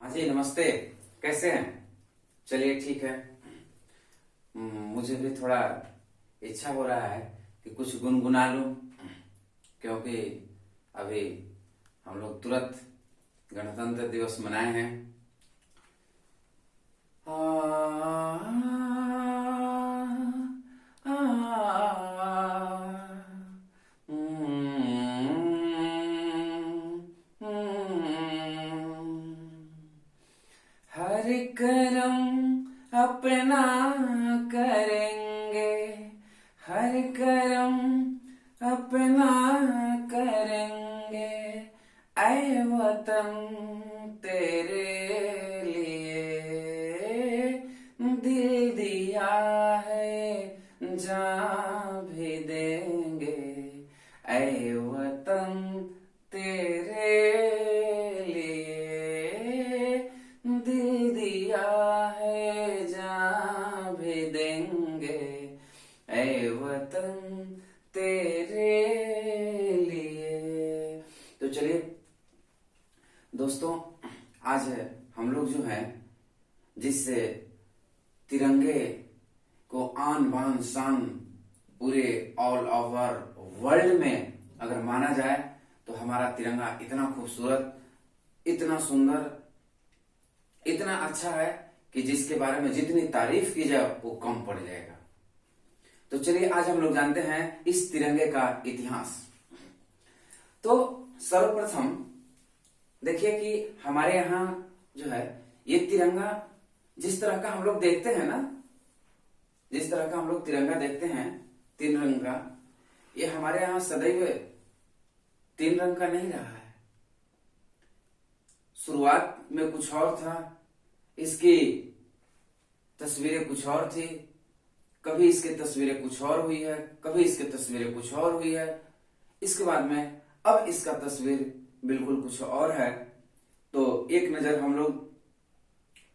हाँ जी, नमस्ते। कैसे हैं? चलिए ठीक है। मुझे भी थोड़ा इच्छा हो रहा है कि कुछ गुनगुना लूं, क्योंकि अभी हम लोग तुरंत गणतंत्र दिवस मनाए हैं। आ, आ, हर करम अपना करेंगे, हर करम अपना करेंगे, ऐ वतन तेरे लिए दिल दिया है, जान भी देंगे, ऐ वतन तेरे लिए दिल दिया है, जान भी देंगे, ऐ वतन तेरे लिए। तो चलिए दोस्तों, आज हम लोग जो है जिस तिरंगे को आन बान शान पूरे ऑल ओवर वर्ल्ड में अगर माना जाए तो हमारा तिरंगा इतना खूबसूरत, इतना सुंदर, इतना अच्छा है कि जिसके बारे में जितनी तारीफ की जाए वो कम पड़ जाएगा। तो चलिए आज हम लोग जानते हैं इस तिरंगे का इतिहास। तो सर्वप्रथम देखिए कि हमारे यहाँ जो है ये तिरंगा जिस तरह का हम लोग देखते हैं ना, जिस तरह का हम लोग तिरंगा देखते हैं तीन रंग का, ये हमारे यहाँ सदैव तीन रंग का नहीं रहा है। शुरुआत में कुछ और था, इसकी तस्वीरें कुछ और थी, कभी इसकी तस्वीरें कुछ और हुई है, कभी इसकी तस्वीरें कुछ और हुई है। इसके बाद में अब इसका तस्वीर बिल्कुल कुछ और है। तो एक नजर हम लोग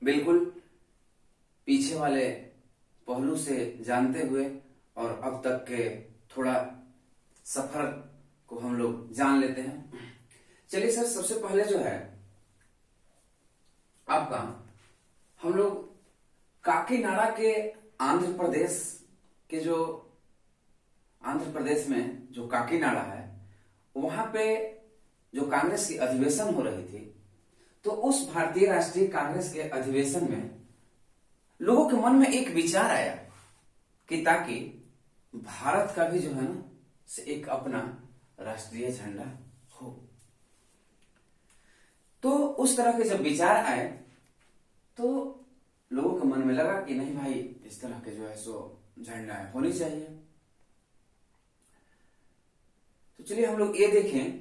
बिल्कुल पीछे वाले पहलू से जानते हुए और अब तक के थोड़ा सफर को हम लोग जान लेते हैं। चलिए सर, सबसे पहले जो है आपका हम लोग काकीनाडा के आंध्र प्रदेश के जो आंध्र प्रदेश में जो काकीनाडा है वहां पे जो कांग्रेस की अधिवेशन हो रही थी, तो उस भारतीय राष्ट्रीय कांग्रेस के अधिवेशन में लोगों के मन में एक विचार आया कि ताकि भारत का भी जो है ना से एक अपना राष्ट्रीय झंडा हो। तो उस तरह के जब विचार आए तो लोगों के मन में लगा कि नहीं भाई, इस तरह के जो है सो झंडा होनी चाहिए। तो चलिए हम लोग ये देखें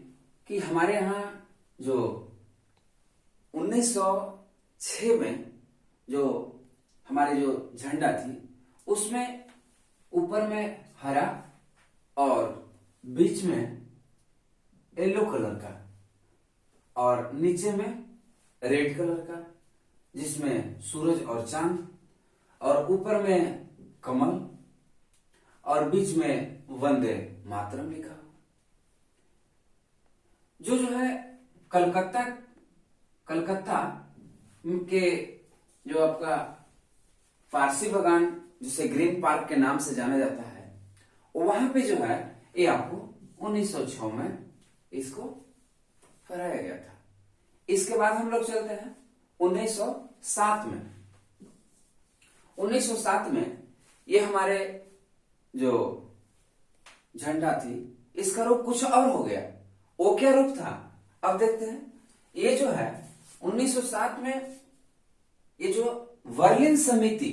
कि हमारे यहाँ जो 1906 में जो हमारे जो झंडा थी उसमें ऊपर में हरा और बीच में येलो कलर का और नीचे में रेड कलर का, जिसमें सूरज और चांद, और ऊपर में कमल और बीच में वंदे मातरम लिखा। जो है कलकत्ता के जो आपका फारसी बागान जिसे ग्रीन पार्क के नाम से जाना जाता है, वहां पे जो है ये आपको 1906 में इसको फहराया गया था। इसके बाद हम लोग चलते हैं 1907 में। 1907 में ये हमारे जो झंडा थी इसका रूप कुछ और हो गया। वो क्या रूप था अब देखते हैं। ये जो है 1907 में ये जो वर्लिन समिति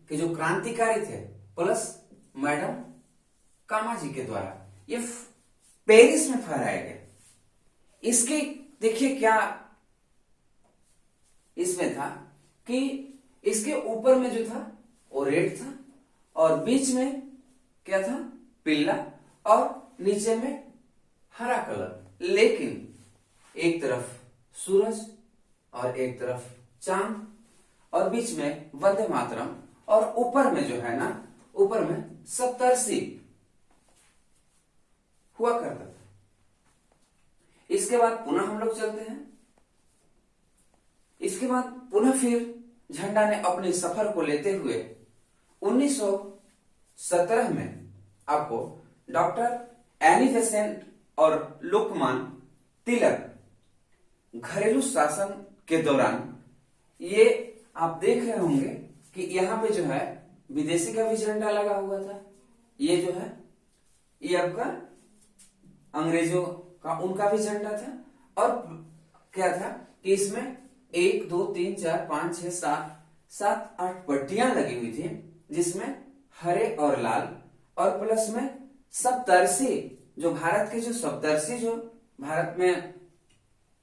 के जो क्रांतिकारी थे प्लस मैडम कामाजी के द्वारा ये पेरिस में फहराया गया। इसके देखिए क्या इसमें था कि इसके ऊपर में जो था वो रेड था और बीच में क्या था, पीला, और नीचे में हरा कलर, लेकिन एक तरफ सूरज और एक तरफ चांद और बीच में वंदे मातरम, और ऊपर में जो है ना, ऊपर में सप्तर्षि हुआ करता था। इसके बाद पुनः हम लोग चलते हैं। इसके बाद पुनः फिर झंडा ने अपने सफर को लेते हुए 1917 में आपको डॉक्टर एनी बेसेंट और लोकमान तिलक घरेलू शासन के दौरान, ये आप देख रहे होंगे कि यहाँ पे जो है विदेशी का भी झंडा लगा हुआ था। ये जो है ये आपका अंग्रेजों का, उनका भी झंडा था। और क्या था कि इसमें 1 2 3 4 5 6 7 8 पट्टियां लगी हुई थी, जिसमें हरे और लाल, और प्लस में सप्तर्षि, जो भारत के जो सप्तर्षि, जो भारत में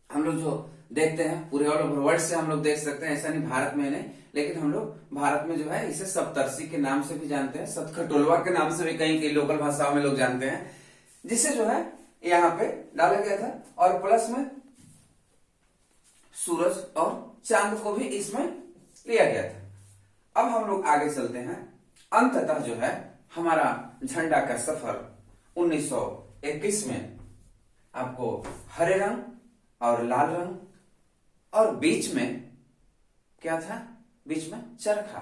हम लोग जो देखते हैं पूरे ऑल ओवर वर्ल्ड से हम लोग देख सकते हैं, ऐसा नहीं भारत में नहीं, लेकिन हम लोग भारत में जो है इसे सप्तर्षि के नाम से भी जानते हैं, सतखटोलवा के नाम से भी कहीं कई लोकल भाषाओं में लोग जानते हैं, जिसे जो है यहाँ पे डाला गया था। और प्लस में सूरज और चांद को भी इसमें लिया गया था। अब हम लोग आगे चलते हैं। अंततः जो है हमारा झंडा का सफर 1921 में आपको हरे रंग और लाल रंग, और बीच में क्या था, बीच में चरखा।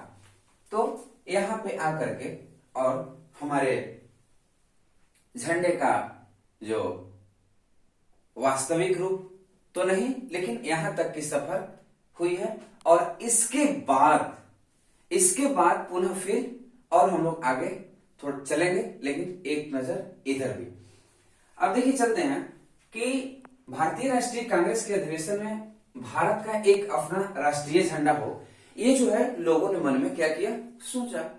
तो यहां पे आकर के और हमारे झंडे का जो वास्तविक रूप तो नहीं, लेकिन यहां तक की सफर हुई है। और इसके बाद पुनः फिर और हम लोग आगे थोड़ा चलेंगे, लेकिन एक नजर इधर भी। अब देखिए चलते हैं कि भारतीय राष्ट्रीय कांग्रेस के अधिवेशन में भारत का एक अपना राष्ट्रीय झंडा हो, ये जो है लोगों ने मन में क्या किया, सोचा।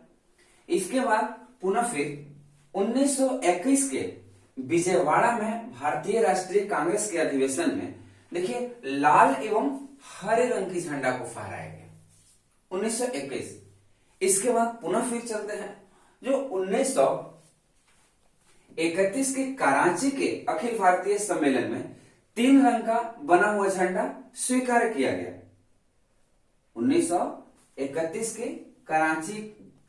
इसके बाद पुनः फिर 1921 के विजयवाड़ा में भारतीय राष्ट्रीय कांग्रेस के अधिवेशन में देखिए लाल एवं हरे रंग की झंडा को फहराया गया 1921। इसके बाद पुनः फिर चलते हैं जो 1931 के कराची के अखिल भारतीय सम्मेलन में 3 रंग का बना हुआ झंडा स्वीकार किया गया। 1931 के कराची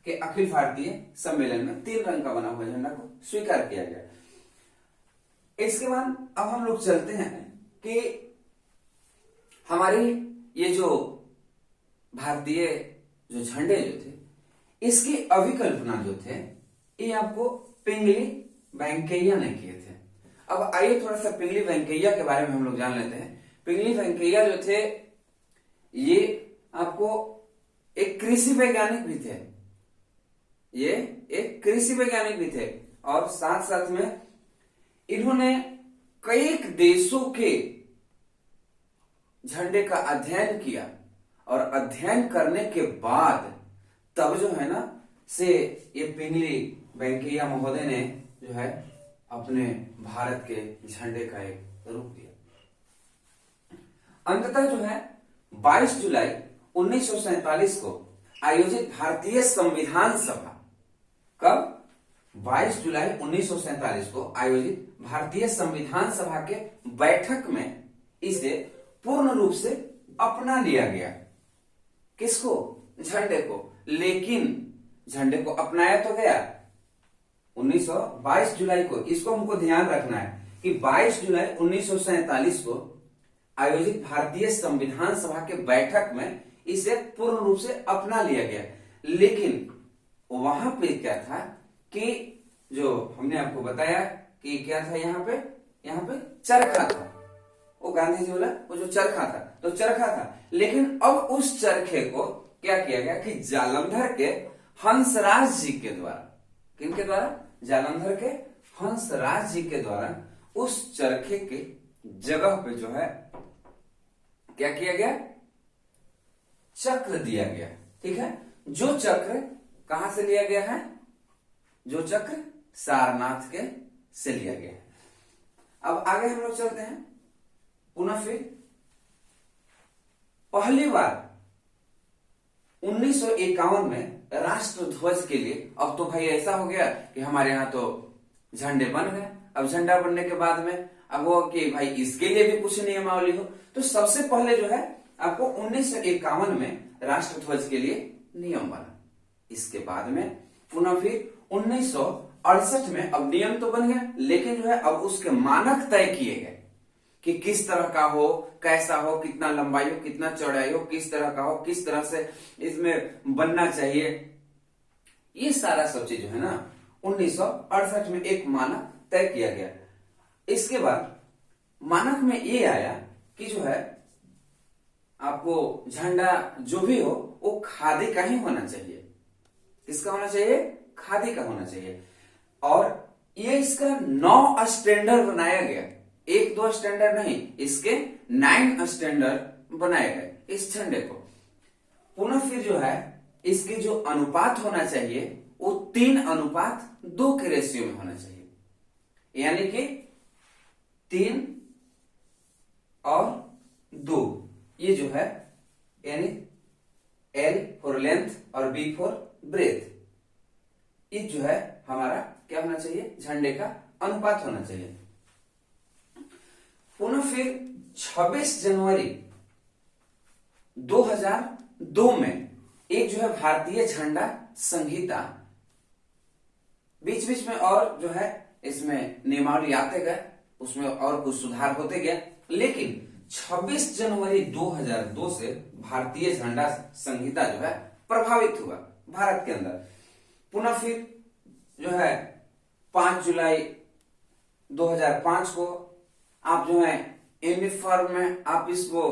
के अखिल भारतीय सम्मेलन में 3 रंग का बना हुआ झंडा को स्वीकार किया गया। इसके बाद अब हम लोग चलते हैं कि हमारे ये जो भारतीय जो झंडे जो थे, इसकी अभिकल्पना जो थे ये आपको पिंगली वेंकैया ने किए थे। अब आइए थोड़ा सा पिंगली वेंकैया के बारे में हम लोग जान लेते हैं। पिंगली वेंकैया जो थे ये आपको एक कृषि वैज्ञानिक भी थे, ये एक कृषि वैज्ञानिक भी थे, और साथ साथ में इन्होंने कई देशों के झंडे का अध्ययन किया, और अध्ययन करने के बाद तब जो है ना से ये पिंगली वेंकैया महोदय ने जो है अपने भारत के झंडे का एक रूप दिया। अंततः जो है 22 जुलाई 1947 को आयोजित भारतीय संविधान सभा, कब, 22 जुलाई 1947 को आयोजित भारतीय संविधान सभा के बैठक में इसे पूर्ण रूप से अपना लिया गया। किसको, झंडे को। लेकिन झंडे को अपनाया तो गया 22 जुलाई को, इसको हमको ध्यान रखना है कि 22 जुलाई 1947 को आयोजित भारतीय संविधान सभा के बैठक में इसे पूर्ण रूप से अपना लिया गया। लेकिन वहां पे क्या था कि जो हमने आपको बताया कि क्या था, यहाँ पे चरखा था, वो गांधी जी बोला वो जो चरखा था, तो चरखा था। लेकिन अब उस चरखे को क्या किया गया कि जालंधर के हंसराज जी के द्वारा, किनके द्वारा, जालंधर के हंसराज जी के द्वारा उस चरखे के जगह पे जो है क्या किया गया, चक्र दिया गया। ठीक है, जो चक्र कहां से लिया गया है, जो चक्र सारनाथ के से लिया गया है। अब आगे हम लोग चलते हैं। पुनः फिर पहली बार 1951 में राष्ट्रध्वज के लिए, अब तो भाई ऐसा हो गया कि हमारे यहाँ तो झंडे बन गए। अब झंडा बनने के बाद में अब वो कि भाई इसके लिए भी कुछ नियमावली हो, तो सबसे पहले जो है आपको 1951 में राष्ट्रध्वज के लिए नियम बना। इसके बाद में पुनः फिर 1968 में अब नियम तो बन गया, लेकिन जो है अब उसके मानक तय किए गए कि किस तरह का हो, कैसा हो, कितना लंबाई हो, कितना चौड़ाई हो, किस तरह का हो, किस तरह से इसमें बनना चाहिए, ये सारा सब चीज जो है ना 1968 में एक मानक तय किया गया। इसके बाद मानक में ये आया कि जो है आपको झंडा जो भी हो वो खादी का ही होना चाहिए। किसका होना चाहिए? खादी का होना चाहिए। और ये इसका 9 स्टैंडर्ड बनाया गया, 1-2 स्टैंडर्ड नहीं, इसके 9 स्टैंडर्ड बनाए गए इस झंडे को। पुनः फिर जो है इसके जो अनुपात होना चाहिए वो 3:2 के रेशियो में होना चाहिए, यानी कि 3 और 2, ये जो है यानी L फॉर लेंथ और B फॉर ब्रेथ, ये जो है हमारा क्या होना चाहिए? झंडे का अनुपात होना चाहिए। पुनः फिर 26 जनवरी 2002 में एक जो है भारतीय झंडा संहिता, बीच बीच में और जो है इसमें नियमावली आते गए, उसमें और कुछ सुधार होते गया, लेकिन 26 जनवरी 2002 से भारतीय झंडा संहिता जो है प्रभावित हुआ भारत के अंदर। पुनः फिर जो है 5 जुलाई 2005 को आप जो है यूनिफॉर्म में आप इसको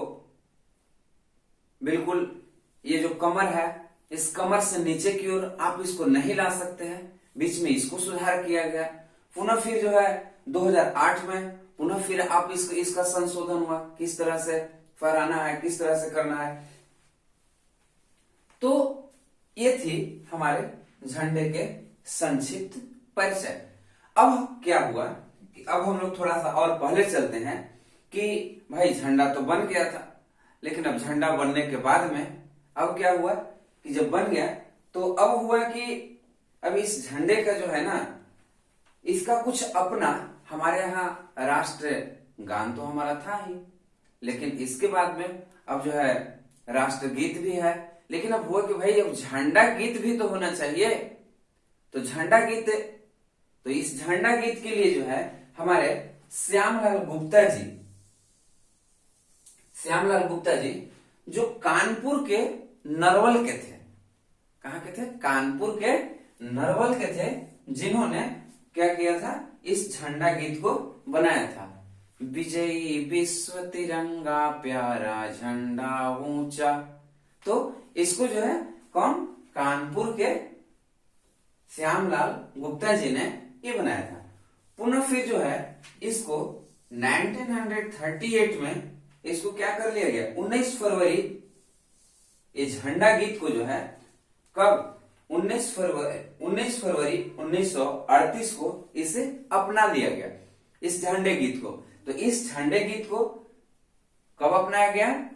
बिल्कुल, ये जो कमर है इस कमर से नीचे की ओर आप इसको नहीं ला सकते हैं, बीच में इसको सुधार किया गया। पुनः फिर जो है 2008 में पुनः फिर आप इसका संशोधन हुआ, किस तरह से फहराना है, किस तरह से करना है। तो ये थी हमारे झंडे के संक्षिप्त परिचय। अब क्या हुआ कि अब हम लोग थोड़ा सा और पहले चलते हैं कि भाई झंडा तो बन गया था, लेकिन अब झंडा बनने के बाद में अब क्या हुआ कि जब बन गया तो अब हुआ कि अब इस झंडे का जो है ना इसका कुछ अपना, हमारे यहाँ राष्ट्र गान तो हमारा था ही, लेकिन इसके बाद में अब जो है राष्ट्रगीत भी है, लेकिन अब हुआ कि भाई अब झंडा गीत भी तो होना चाहिए। तो झंडा गीत, तो इस झंडा गीत के लिए जो है हमारे श्यामलाल गुप्ता जी जो कानपुर के नरवल के थे, कहां के थे? कानपुर के नरवल के थे, जिन्होंने क्या किया था? इस झंडा गीत को बनाया था। विजयी विश्व तिरंगा प्यारा झंडा ऊंचा, तो इसको जो है कौन? कानपुर के श्यामलाल गुप्ता जी ने ये बनाया था। पुनः फिर जो है इसको 1938 में इसको क्या कर लिया गया? 19 फरवरी, ये झंडा गीत को जो है कब? 19 फरवरी 1938 को इसे अपना लिया गया, इस झंडे गीत को। तो इस झंडे गीत को कब अपनाया गया?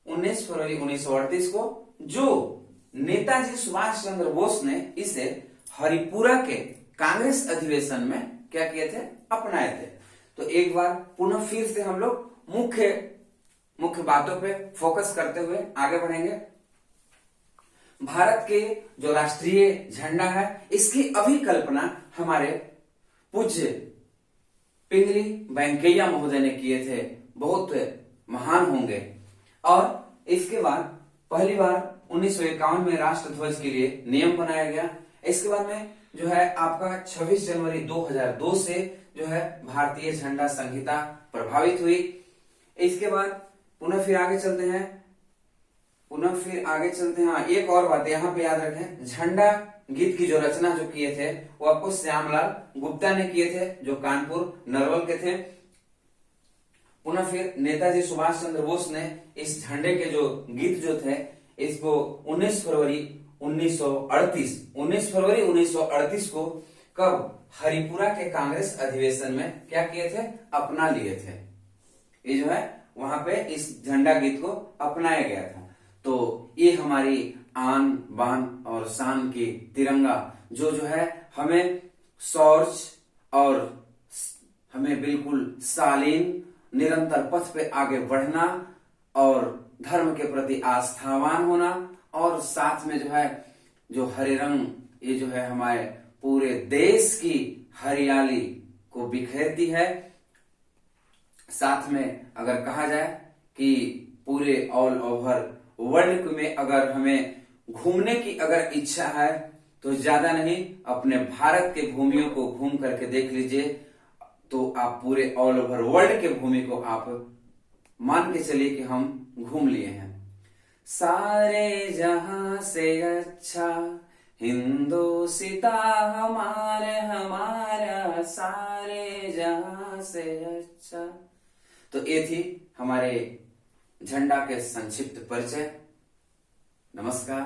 19 फरवरी 1938 को, जो नेताजी सुभाष चंद्र बोस ने इसे हरिपुरा के कांग्रेस अधिवेशन में क्या किए थे? अपनाए थे। तो एक बार पुनः फिर से हम लोग मुख्य बातों पे फोकस करते हुए आगे बढ़ेंगे। भारत के जो राष्ट्रीय झंडा है इसकी अभिकल्पना हमारे पूज्य पिंगली वेंकैया महोदय ने किए थे, बहुत महान होंगे। और इसके बाद पहली बार 1951 में राष्ट्र ध्वज के लिए नियम बनाया गया। इसके बाद में जो है आपका 26 जनवरी 2002 से जो है भारतीय झंडा संहिता प्रभावित हुई। इसके बाद पुनः फिर आगे चलते हैं, हाँ एक और बात यहाँ पे याद रखें, झंडा गीत की जो रचना जो किए थे वो आपको श्यामलाल गुप्ता ने किए थे, जो कानपुर नरवल के थे। पुनः फिर नेताजी सुभाष चंद्र बोस ने इस झंडे के जो गीत जो थे इसको 19 फरवरी 1938 को कब? हरिपुरा के कांग्रेस अधिवेशन में क्या किए थे? अपना लिए थे। ये जो है वहां पे इस झंडा गीत को अपनाया गया था। तो ये हमारी आन बान और शान की तिरंगा जो है हमें शौर्य और हमें बिल्कुल शालीन निरंतर पथ पे आगे बढ़ना और धर्म के प्रति आस्थावान होना, और साथ में जो है जो हरे रंग, ये जो है हमारे पूरे देश की हरियाली को बिखेरती है। साथ में अगर कहा जाए कि पूरे ऑल ओवर वर्ल्ड में अगर हमें घूमने की अगर इच्छा है तो ज्यादा नहीं, अपने भारत के भूमियों को घूम करके देख लीजिए, तो आप पूरे ऑल ओवर वर्ल्ड के भूमि को आप मान के चलिए कि हम घूम लिए हैं। सारे जहां से अच्छा हिंदुस्ता हमारे हमारा, सारे जहां से अच्छा। तो ये थी हमारे झंडा के संक्षिप्त परिचय। नमस्कार,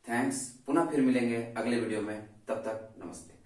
थैंक्स। पुनः फिर मिलेंगे अगले वीडियो में, तब तक नमस्ते।